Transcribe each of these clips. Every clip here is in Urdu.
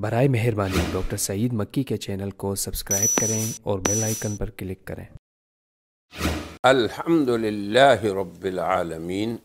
برائے مہربانی ڈاکٹر سعید مکی کے چینل کو سبسکرائب کریں اور بیل آئیکن پر کلک کریں۔ الحمد للہ رب العالمین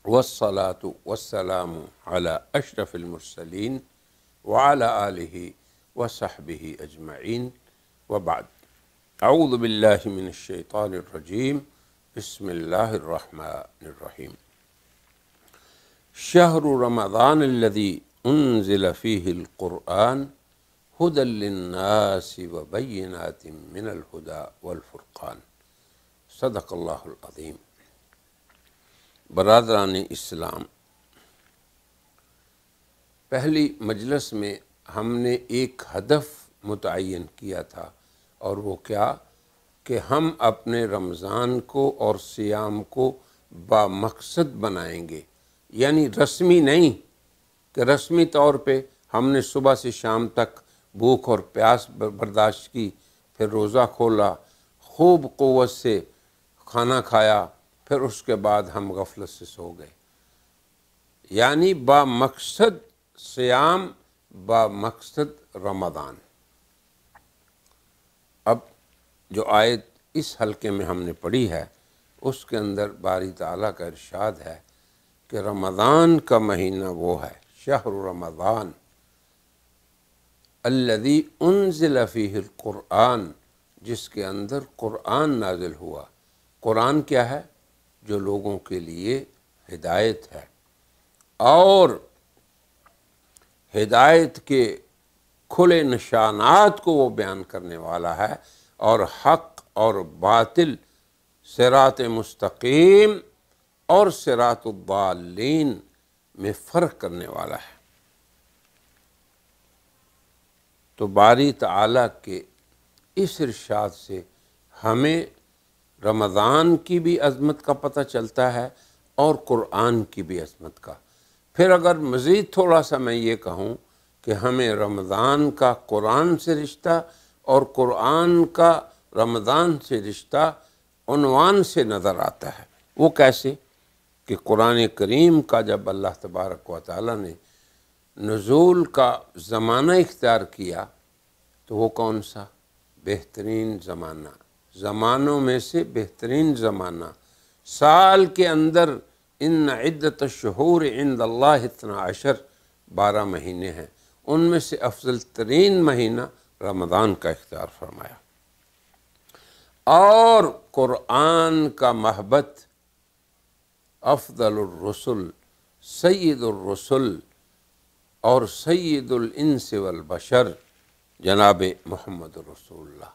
والصلاة والسلام علی اشرف المرسلین وعلی آلہ وصحبہ اجمعین وبعد۔ اعوذ باللہ من الشیطان الرجیم، بسم اللہ الرحمن الرحیم۔ شہر رمضان الذی انزل فیہ القرآن ھدی للناس وبینات من الھدی والفرقان۔ صدق اللہ العظیم۔ برادران اسلام، پہلی مجلس میں ہم نے ایک ہدف متعین کیا تھا، اور وہ کیا کہ ہم اپنے رمضان کو اور صیام کو بامقصد بنائیں گے، یعنی رسمی نہیں کہ رسمی طور پہ ہم نے صبح سے شام تک بھوک اور پیاس برداشت کی، پھر روزہ کھولا، خوب قوت سے کھانا کھایا، پھر اس کے بعد ہم غفلت سے سو گئے۔ یعنی بامقصد صیام، بامقصد رمضان۔ اب جو آیت اس حلقے میں ہم نے پڑھی ہے، اس کے اندر باری تعالیٰ کا ارشاد ہے کہ رمضان کا مہینہ وہ ہے، شہر رمضان الذی انزل فیہ القرآن، جس کے اندر قرآن نازل ہوا۔ قرآن کیا ہے؟ جو لوگوں کے لیے ہدایت ہے، اور ہدایت کے کھلے نشانات کو وہ بیان کرنے والا ہے، اور حق اور باطل، صراط مستقیم اور صراط الضالین میں فرق کرنے والا ہے۔ تو باری تعالیٰ کے اس ارشاد سے ہمیں رمضان کی بھی عظمت کا پتہ چلتا ہے اور قرآن کی بھی عظمت کا۔ پھر اگر مزید تھوڑا سا میں یہ کہوں کہ ہمیں رمضان کا قرآن سے رشتہ اور قرآن کا رمضان سے رشتہ عنوان سے نظر آتا ہے۔ وہ کیسے؟ کہ قرآن کریم کا جب اللہ تبارک و تعالیٰ نے نزول کا زمانہ اختیار کیا، تو وہ کون سا؟ بہترین زمانہ، زمانوں میں سے بہترین زمانہ۔ سال کے اندر ان عدت الشہور عند اللہ 12 مہینے ہیں، ان میں سے افضل ترین مہینہ رمضان کا اختیار فرمایا۔ اور قرآن کا محبت افضل الرسل، سید الرسل اور سید الانس والبشر جناب محمد رسول اللہ،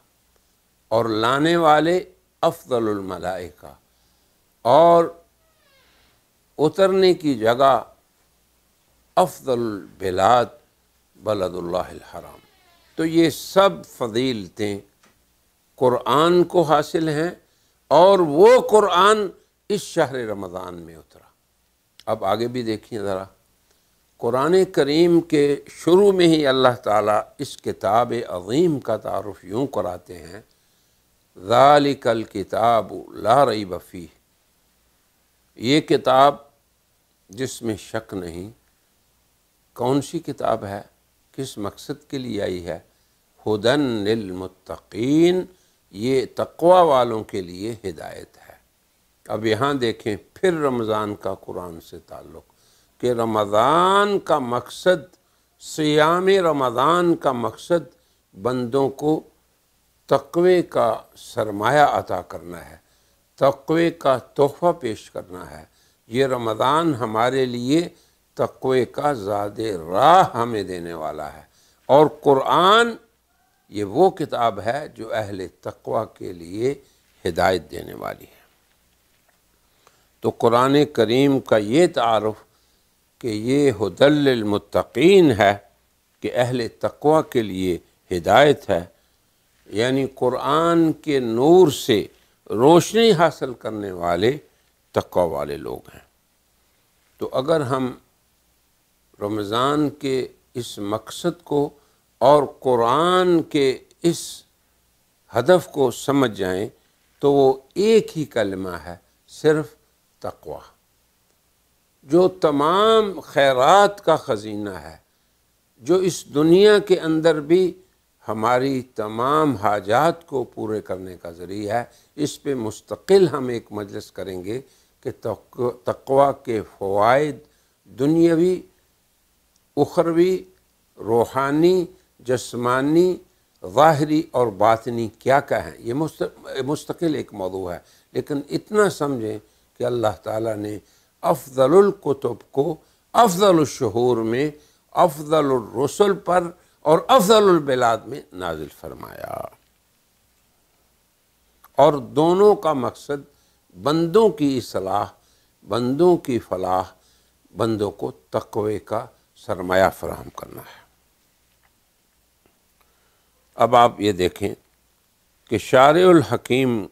اور لانے والے افضل الملائکہ، اور اترنے کی جگہ افضل البلاد بلد اللہ الحرام۔ تو یہ سب فضیلتیں قرآن کو حاصل ہیں، اور وہ قرآن اس شہر رمضان میں اترا۔ اب آگے بھی دیکھیں ذرا، قرآن کریم کے شروع میں ہی اللہ تعالیٰ اس کتاب عظیم کا تعارف یوں کراتے ہیں، ذالک الکتاب لا ریب فیہ، یہ کتاب جس میں شک نہیں۔ کون سی کتاب ہے؟ کس مقصد کے لیے آئی ہے؟ ھدی للمتقین، یہ تقوی والوں کے لیے ہدایت ہے۔ اب یہاں دیکھیں پھر رمضان کا قرآن سے تعلق، کہ رمضان کا مقصد، صیام رمضان کا مقصد بندوں کو تقوی کا سرمایہ عطا کرنا ہے، تقوی کا تحفہ پیش کرنا ہے۔ یہ رمضان ہمارے لیے تقوی کا زاد راہ ہمیں دینے والا ہے، اور قرآن یہ وہ کتاب ہے جو اہل تقوی کے لیے ہدایت دینے والی ہے۔ تو قرآن کریم کا یہ تعارف کہ یہ ھدی للمتقین ہے، کہ اہل تقوی کے لیے ہدایت ہے، یعنی قرآن کے نور سے روشنی حاصل کرنے والے تقوی والے لوگ ہیں۔ تو اگر ہم رمضان کے اس مقصد کو اور قرآن کے اس ہدف کو سمجھ جائیں، تو وہ ایک ہی کلمہ ہے، صرف تقوی، جو تمام خیرات کا خزینہ ہے، جو اس دنیا کے اندر بھی ہماری تمام حاجات کو پورے کرنے کا ذریعہ ہے۔ اس پہ مستقل ہم ایک مجلس کریں گے کہ تقویٰ کے فوائد دنیاوی، اخروی، روحانی، جسمانی، ظاہری اور باطنی کیا کیا ہیں، یہ مستقل ایک موضوع ہے۔ لیکن اتنا سمجھیں کہ اللہ تعالیٰ نے افضل الکتب کو افضل الشہور میں، افضل الرسل پر اور افضل البلاد میں نازل فرمایا، اور دونوں کا مقصد بندوں کی اصلاح، بندوں کی فلاح، بندوں کو تقوی کا سرمایہ فراہم کرنا ہے۔ اب آپ یہ دیکھیں کہ شارع الحکیم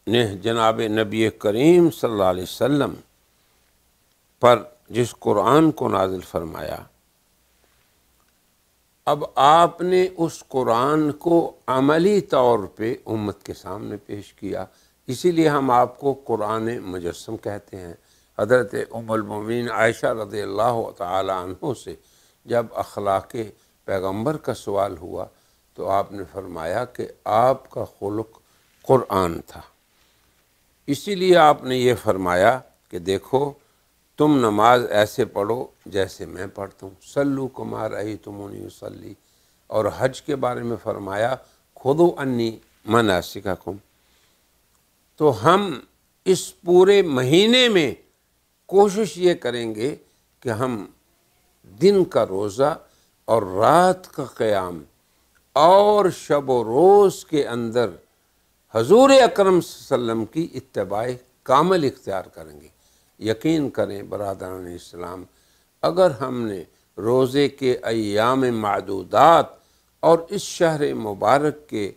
نے جناب نبی کریم صلی اللہ علیہ وسلم پر جس قرآن کو نازل فرمایا، اب آپ نے اس قرآن کو عملی طور پہ امت کے سامنے پیش کیا، اسی لیے ہم آپ کو قرآن مجسم کہتے ہیں۔ حضرت ام المومنین عائشہ رضی اللہ تعالی عنہ سے جب اخلاق پیغمبر کا سوال ہوا تو آپ نے فرمایا کہ آپ کا خلق قرآن تھا، اسی لیے آپ نے یہ فرمایا کہ دیکھو تم نماز ایسے پڑھو جیسے میں پڑھتا ہوں، صلو کما رأیتمونی اصلی، اور حج کے بارے میں فرمایا خذوا عنی مناسککم۔ تو ہم اس پورے مہینے میں کوشش یہ کریں گے کہ ہم دن کا روزہ اور رات کا قیام اور شب و روز کے اندر حضور اکرم صلی اللہ علیہ وسلم کی اتباع کامل اختیار کریں گے۔ یقین کریں برادران اسلام، اگر ہم نے روزے کے ایام معدودات اور اس شہر مبارک کے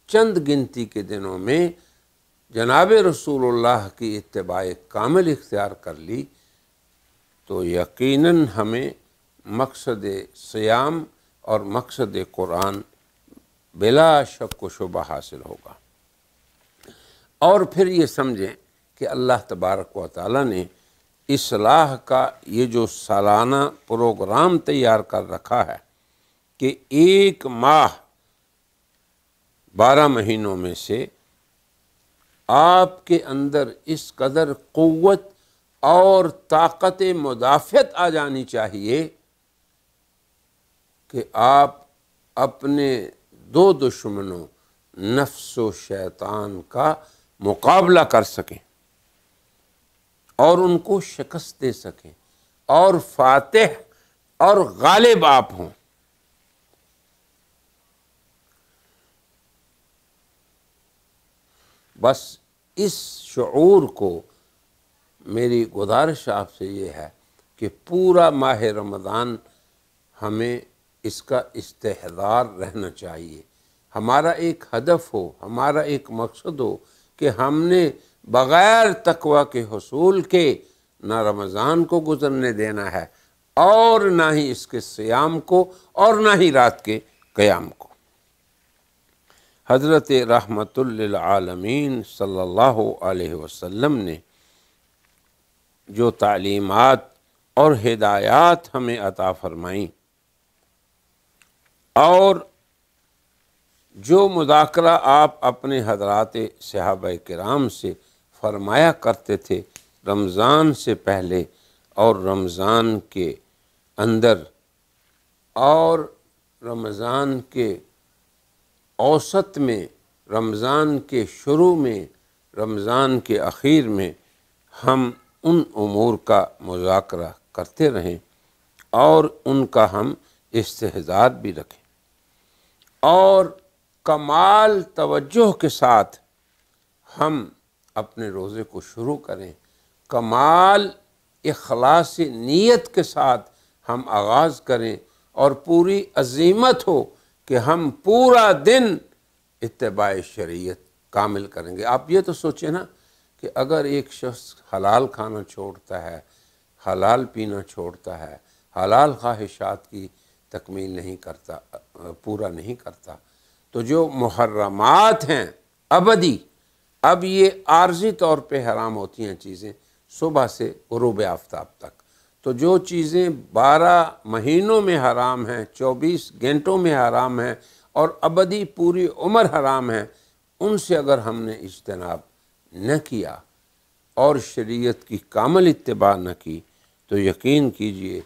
چند گنتی کے دنوں میں جناب رسول اللہ کی اتباع کامل اختیار کر لی تو یقیناً ہمیں مقصد صیام اور مقصد قرآن بلا شک و شبہ حاصل ہوگا۔ اور پھر یہ سمجھیں کہ اللہ تبارک و تعالیٰ نے اصلاح کا یہ جو سالانہ پروگرام تیار کر رکھا ہے کہ ایک ماہ 12 مہینوں میں سے آپ کے اندر اس قدر قوت اور طاقت مدافعت آ جانی چاہیے کہ آپ اپنے دو دشمنوں نفس و شیطان کا مقابلہ کر سکیں اور ان کو شکست دے سکیں اور فاتح اور غالب آپ ہوں۔ بس اس شعور کو میری گزارش آپ سے یہ ہے کہ پورا ماہ رمضان ہمیں اس کا استحضار رہنا چاہیے، ہمارا ایک ہدف ہو، ہمارا ایک مقصد ہو کہ ہم نے بغیر تقوی کے حصول کے نہ رمضان کو گزرنے دینا ہے اور نہ ہی اس کے صیام کو اور نہ ہی رات کے قیام کو۔ حضرت رحمت للعالمین صلی اللہ علیہ وسلم نے جو تعلیمات اور ہدایات ہمیں عطا فرمائیں اور جو مذاکرہ آپ اپنے حضرات صحابہ کرام سے فرمایا کرتے تھے رمضان سے پہلے اور رمضان کے اندر اور رمضان کے اوسط میں، رمضان کے شروع میں، رمضان کے اخیر میں، ہم ان امور کا مذاکرہ کرتے رہیں اور ان کا ہم استحضار بھی رکھیں اور کمال توجہ کے ساتھ ہم اپنے روزے کو شروع کریں، کمال اخلاص نیت کے ساتھ ہم آغاز کریں اور پوری عزیمت ہو کہ ہم پورا دن اتباع شریعت کامل کریں گے۔ آپ یہ تو سوچیں نا کہ اگر ایک شخص حلال کھانا چھوڑتا ہے، حلال پینا چھوڑتا ہے، حلال خواہشات کی تکمیل نہیں کرتا، پورا نہیں کرتا، تو جو محرمات ہیں ابدی، اب یہ عارضی طور پہ حرام ہوتی ہیں چیزیں صبح سے غروب آفتاب تک، تو جو چیزیں 12 مہینوں میں حرام ہیں، 24 گھنٹوں میں حرام ہیں اور ابدی پوری عمر حرام ہیں، ان سے اگر ہم نے اجتناب نہ کیا اور شریعت کی کامل اتباع نہ کی تو یقین کیجئے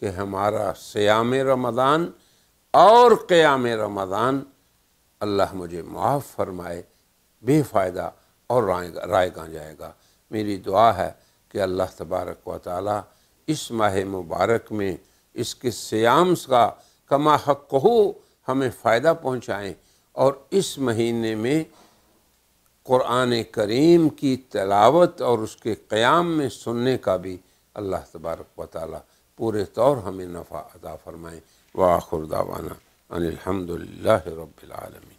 کہ ہمارا صیام رمضان اور قیام رمضان، اللہ مجھے معاف فرمائے، بے فائدہ اور رائگاں جائے گا۔ میری دعا ہے کہ اللہ تبارک و تعالی اس ماہ مبارک میں اس کے صیام کا کما حق ہو ہمیں فائدہ پہنچائیں، اور اس مہینے میں قرآن کریم کی تلاوت اور اس کے قیام میں سننے کا بھی اللہ تبارک و تعالی پورے طور ہمیں نفع عطا فرمائیں۔ وآخر دعوانا ان الحمد للہ رب العالمین۔